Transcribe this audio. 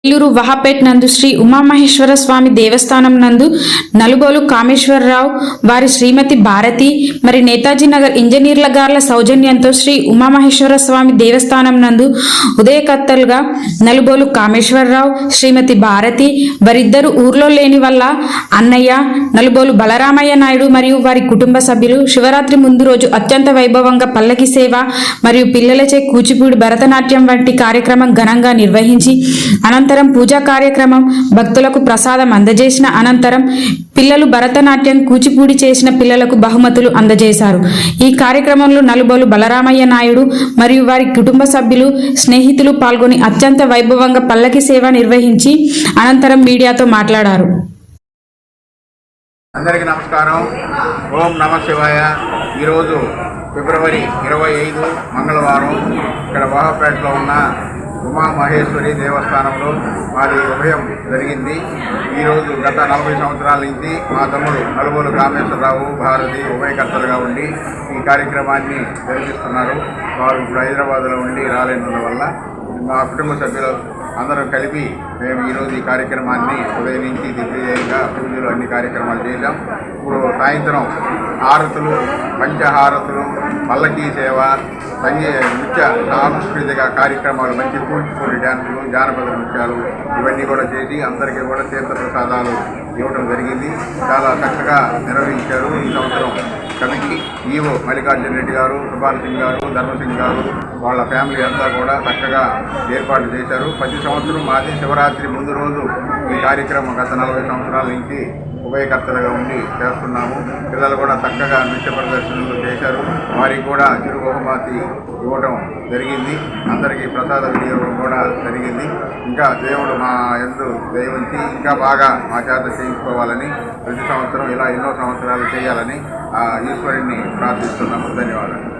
ఏలూరు వహాపేట్ నందు శ్రీ ఉమామహేశ్వర స్వామి దేవస్థానం నందు నలుబోలు కామేశ్వరరావు వారి శ్రీమతి భారతి మరి నేతాజీ నగర్ ఇంజనీర్ల గార్ల సౌజన్యంతో శ్రీ ఉమామహేశ్వర స్వామి దేవస్థానం నందు ఉదయకర్తలుగా నలుబోలు కామేశ్వరరావు శ్రీమతి భారతి వారిద్దరు ఊర్లో లేని వల్ల అన్నయ్య నలుబోలు బలరామయ్య నాయుడు మరియు వారి కుటుంబ సభ్యులు శివరాత్రి ముందు రోజు అత్యంత వైభవంగా పల్లకి సేవ మరియు పిల్లలచే కూచిపూడి భరతనాట్యం వంటి కార్యక్రమం ఘనంగా నిర్వహించి అనంతరం పూజా కార్యక్రమం భక్తులకు ప్రసాదం అందజేసిన అనంతరం పిల్లలు భరతనాట్యం కూచిపూడి చేసిన పిల్లలకు బహుమతులు అందజేశారు। ఈ కార్యక్రమంలో నలుబోలు బలరామయ్య నాయుడు మరియు వారి కుటుంబ సభ్యులు స్నేహితులు పాల్గొని అత్యంత వైభవంగా పల్లకి సేవ నిర్వహించి అనంతరం మీడియాతో మాట్లాడారు। అందరికీ నమస్కారం। ఓం నమః శివాయ। ఈరోజు ఫిబ్రవరి 25 మంగళవారం ఇక్కడ వాహపేటలో ఉన్న ఉమామహేశ్వరి దేవస్థానంలో మాది ఉభయం జరిగింది। ఈరోజు గత 40 సంవత్సరాల నుంచి మా తమ్ముడు నలుబోలు కామేశ్వరరావు భారతి ఉభయకర్తలుగా ఉండి ఈ కార్యక్రమాన్ని జరిపిస్తున్నారు। వారు ఇప్పుడు హైదరాబాద్లో ఉండి రాలేనందువల్ల మా కుటుంబ సభ్యులు అందరం కలిపి మేము ఈరోజు ఈ కార్యక్రమాన్ని ఉదయం నుంచి దిగ్విజయంగా పూజలు అన్ని కార్యక్రమాలు చేశాం। ఇప్పుడు సాయంత్రం హారతులు పంచహారతులు పల్లకీ సేవ నృత్య సాంస్కృతిక కార్యక్రమాలు మంచి కూచిపూడి డ్యాన్సులు జానపద నృత్యాలు ఇవన్నీ కూడా చేసి అందరికీ కూడా తీర్థప్రసాదాలు ఇవ్వడం జరిగింది। చాలా చక్కగా నిర్వహించారు। ఈ సంవత్సరం కమిటీ ఈవో మల్లికార్జున రెడ్డి గారు, సుభాన్ సింగ్ గారు, ధర్మసింగ్ గారు వాళ్ళ ఫ్యామిలీ అంతా కూడా చక్కగా ఏర్పాటు చేశారు। ప్రతి సంవత్సరం మాది శివరాత్రి ముందు రోజు ఈ కార్యక్రమం గత 40 సంవత్సరాల నుంచి ఉభయకర్తలుగా ఉండి చేస్తున్నాము। పిల్లలు కూడా చక్కగా నృత్య ప్రదర్శనలు చేశారు। వారికి కూడా చిరు బహుమతి ఇవ్వడం జరిగింది। అందరికీ ప్రసాద వినియోగం కూడా జరిగింది। ఇంకా దేవుడు మా యందు దయవుంచి ఇంకా బాగా మా చేత చేయించుకోవాలని ప్రతి సంవత్సరం ఇలా ఎన్నో సంవత్సరాలు చేయాలని ఈశ్వరుణ్ణి ప్రార్థిస్తున్నాము। ధన్యవాదాలు।